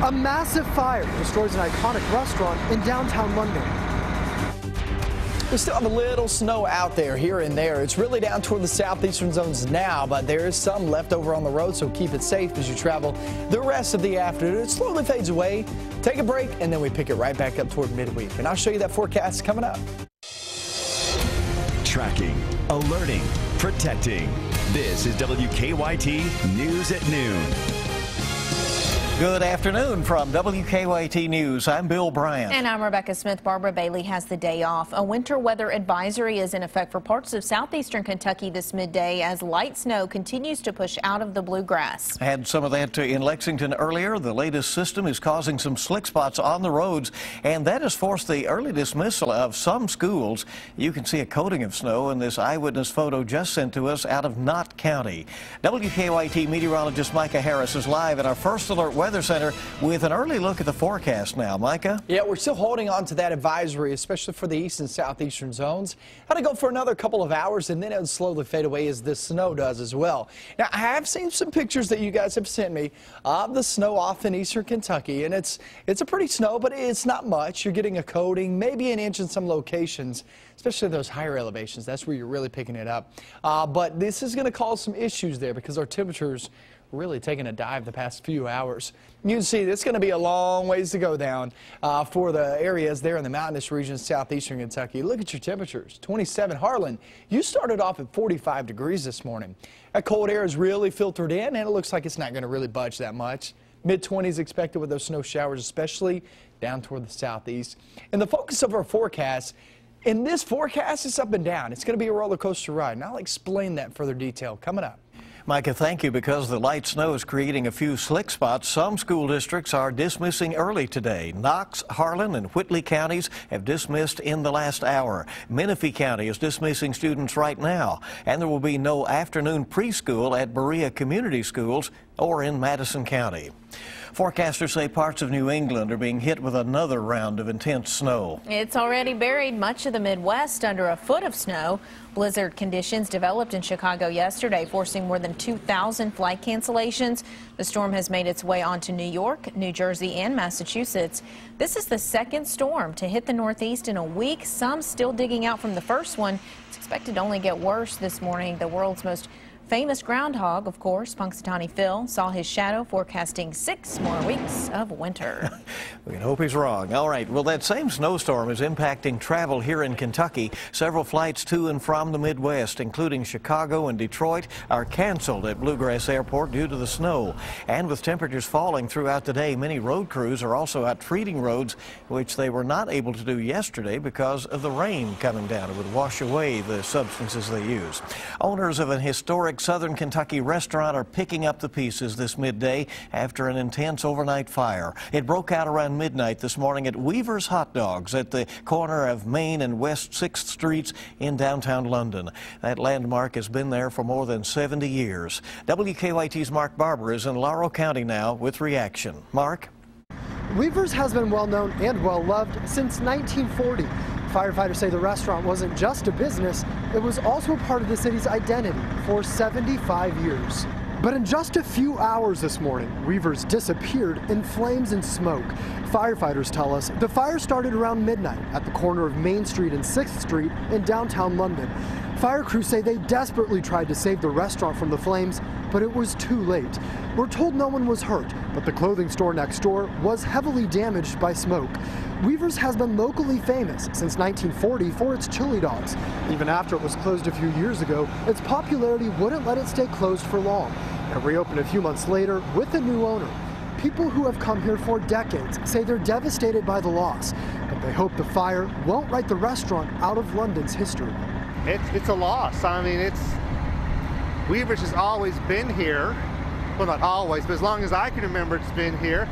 A massive fire destroys an iconic restaurant in downtown London. We still have a little snow out there here and there. It's really down toward the southeastern zones now, but there is some left over on the road, so keep it safe as you travel the rest of the afternoon. It slowly fades away. Take a break, and then we pick it right back up toward midweek. And I'll show you that forecast coming up. Tracking, alerting, protecting. This is WKYT News at Noon. Good afternoon from WKYT News. I'm Bill Bryant. And I'm Rebecca Smith. Barbara Bailey has the day off. A winter weather advisory is in effect for parts of southeastern Kentucky this midday as light snow continues to push out of the bluegrass. Had some of that in Lexington earlier. The latest system is causing some slick spots on the roads, and that has forced the early dismissal of some schools. You can see a coating of snow in this eyewitness photo just sent to us out of Knott County. WKYT meteorologist Micah Harris is live at our First Alert Weather Center with an early look at the forecast now. Micah? Yeah, we're still holding on to that advisory, especially for the east and southeastern zones. Had to go for another couple of hours, and then it would slowly fade away as the snow does as well. Now, I have seen some pictures that you guys have sent me of the snow off in eastern Kentucky, and it's a pretty snow, but it's not much. You're getting a coating, maybe an inch in some locations, especially those higher elevations. That's where you're really picking it up. But this is going to cause some issues there because our temperatures really taking a dive the past few hours. You can see it's going to be a long ways to go down for the areas there in the mountainous regions, southeastern Kentucky. Look at your temperatures. 27 Harlan. You started off at 45 degrees this morning. That cold air is really filtered in, and it looks like it's not going to really budge that much. Mid-20s expected with those snow showers, especially down toward the southeast. And the focus of our forecast, in this forecast, it's up and down. It's going to be a roller coaster ride, and I'll explain that in further detail coming up. Micah, thank you. Because the light snow is creating a few slick spots, some school districts are dismissing early today. Knox, Harlan, and Whitley counties have dismissed in the last hour. Menifee County is dismissing students right now, and there will be no afternoon preschool at Berea Community Schools or in Madison County. Forecasters say parts of New England are being hit with another round of intense snow. It's already buried much of the Midwest under a foot of snow. Blizzard conditions developed in Chicago yesterday, forcing more than 2,000 flight cancellations. The storm has made its way onto New York, New Jersey, and Massachusetts. This is the second storm to hit the Northeast in a week. Some still digging out from the first one. It's expected to only get worse this morning. The world's most famous groundhog, of course, Punxsutawney Phil, saw his shadow, forecasting 6 more weeks of winter. We can hope he's wrong. All right. Well, that same snowstorm is impacting travel here in Kentucky. Several flights to and from the Midwest, including Chicago and Detroit, are canceled at Bluegrass Airport due to the snow. And with temperatures falling throughout the day, many road crews are also out treating roads, which they were not able to do yesterday because of the rain coming down. It would wash away the substances they use. Owners of an historic Southern Kentucky restaurant are picking up the pieces this midday after an intense overnight fire. It broke out around midnight this morning at Weaver's Hot Dogs at the corner of Main and West 6th Streets in downtown London. That landmark has been there for more than 70 years. WKYT's Mark Barber is in Laurel County now with reaction. Mark? Weaver's has been well known and well loved since 1940. Firefighters say the restaurant wasn't just a business, it was also a part of the city's identity for 75 years. But in just a few hours this morning, Weaver's disappeared in flames and smoke. Firefighters tell us the fire started around midnight at the corner of Main Street and 6th Street in downtown London. Fire crews say they desperately tried to save the restaurant from the flames, but it was too late. We're told no one was hurt, but the clothing store next door was heavily damaged by smoke. Weaver's has been locally famous since 1940 for its chili dogs. Even after it was closed a few years ago, its popularity wouldn't let it stay closed for long. It reopened a few months later with a new owner. People who have come here for decades say they're devastated by the loss, but they hope the fire won't write the restaurant out of London's history. It's a loss. I mean, Weaver's has always been here. Well, not always, but as long as I can remember, it's been here.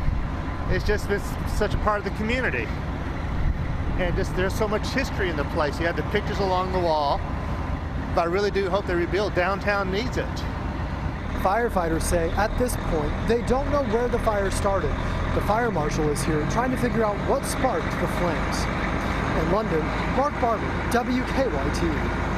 It's just been such a part of the community. And there's so much history in the place. You have the pictures along the wall. But I really do hope they rebuild. Downtown needs it. Firefighters say at this point, they don't know where the fire started. The fire marshal is here trying to figure out what sparked the flames. In London, Mark Barber, WKYT.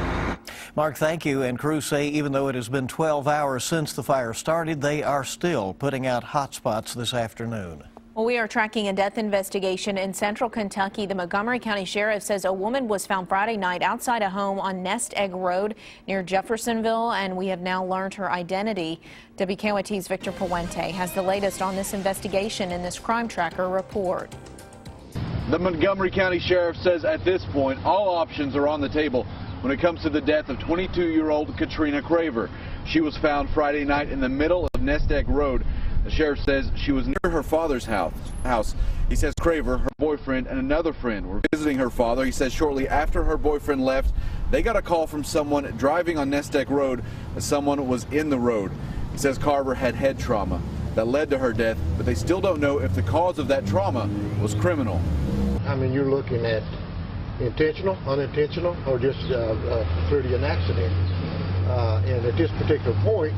Mark, thank you. And crews say even though it has been 12 hours since the fire started, they are still putting out hot spots this afternoon. Well, we are tracking a death investigation in central Kentucky. The Montgomery County Sheriff says a woman was found Friday night outside a home on Nest Egg Road near Jeffersonville, and we have now learned her identity. WKYT's Victor Puente has the latest on this investigation in this Crime Tracker report. The Montgomery County Sheriff says at this point, all options are on the table when it comes to the death of 22-year-old Katrina Craver. She was found Friday night in the middle of Nest Egg Road. The sheriff says she was near her father's house. He says Craver, her boyfriend, and another friend were visiting her father. He says shortly after her boyfriend left, they got a call from someone driving on Nest Egg Road that someone was in the road. He says Carver had head trauma that led to her death, but they still don't know if the cause of that trauma was criminal. I mean, you're looking at intentional, unintentional, or just through an accident. And at this particular point,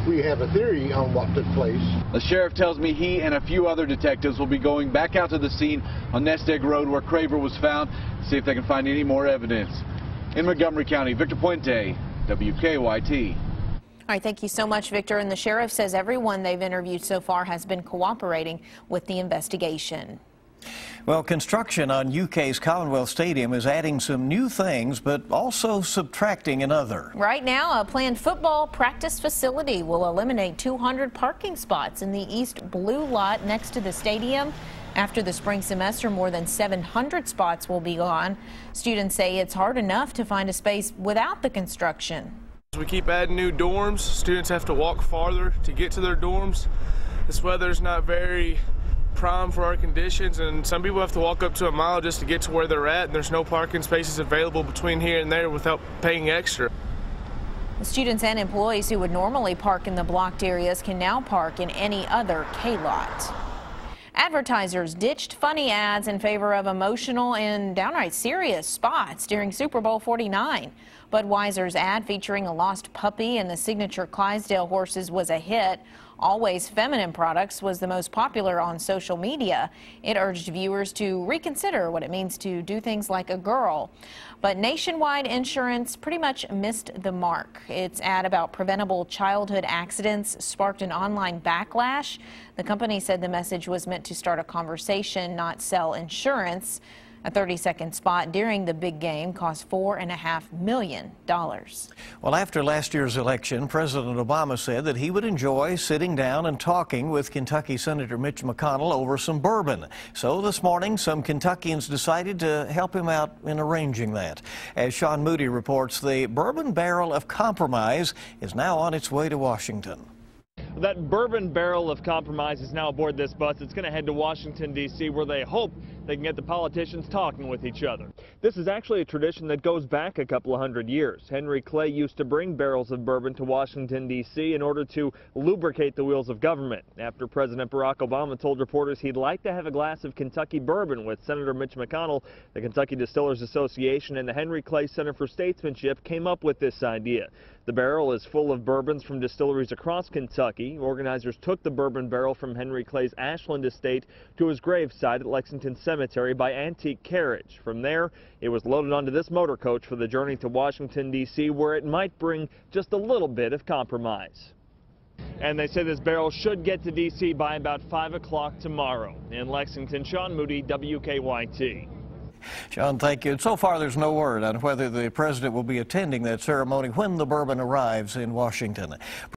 we have a theory on what took place. The sheriff tells me he and a few other detectives will be going back out to the scene on Nest Egg Road where Craver was found to see if they can find any more evidence. In Montgomery County, Victor Puente, WKYT. All right, thank you so much, Victor. And the sheriff says everyone they've interviewed so far has been cooperating with the investigation. Well, construction on UK's Commonwealth Stadium is adding some new things, but also subtracting another. Right now, a planned football practice facility will eliminate 200 parking spots in the East Blue lot next to the stadium. After the spring semester, more than 700 spots will be gone. Students say it's hard enough to find a space without the construction. As we keep adding new dorms, students have to walk farther to get to their dorms. This weather's not very prime for our conditions, and some people have to walk up to a mile just to get to where they're at, and there's no parking spaces available between here and there without paying extra. The students and employees who would normally park in the blocked areas can now park in any other K-lot. Advertisers ditched funny ads in favor of emotional and downright serious spots during Super Bowl 49. Budweiser's ad featuring a lost puppy and the signature Clydesdale horses was a hit. Always Feminine Products was the most popular on social media. It urged viewers to reconsider what it means to do things like a girl. But Nationwide Insurance pretty much missed the mark. Its ad about preventable childhood accidents sparked an online backlash. The company said the message was meant to start a conversation, not sell insurance. A 30-second spot during the big game cost $4.5 million. Well, after last year's election, President Obama said that he would enjoy sitting down and talking with Kentucky Senator Mitch McConnell over some bourbon. So this morning, some Kentuckians decided to help him out in arranging that. As Sean Moody reports, the Bourbon Barrel of Compromise is now on its way to Washington. That Bourbon Barrel of Compromise is now aboard this bus. It's going to head to Washington, D.C., where they hope they can get the politicians talking with each other. This is actually a tradition that goes back a couple of hundred years. Henry Clay used to bring barrels of bourbon to Washington, D.C. in order to lubricate the wheels of government. After President Barack Obama told reporters he'd like to have a glass of Kentucky bourbon with Senator Mitch McConnell, the Kentucky Distillers Association and the Henry Clay Center for Statesmanship came up with this idea. The barrel is full of bourbons from distilleries across Kentucky. Organizers took the bourbon barrel from Henry Clay's Ashland estate to his gravesite at Lexington Cemetery by antique carriage. From there, it was loaded onto this motor coach for the journey to Washington, D.C., where it might bring just a little bit of compromise. And they say this barrel should get to D.C. by about 5 o'clock tomorrow. In Lexington, Sean Moody, WKYT. Sean, thank you. And so far, there's no word on whether the president will be attending that ceremony when the bourbon arrives in Washington.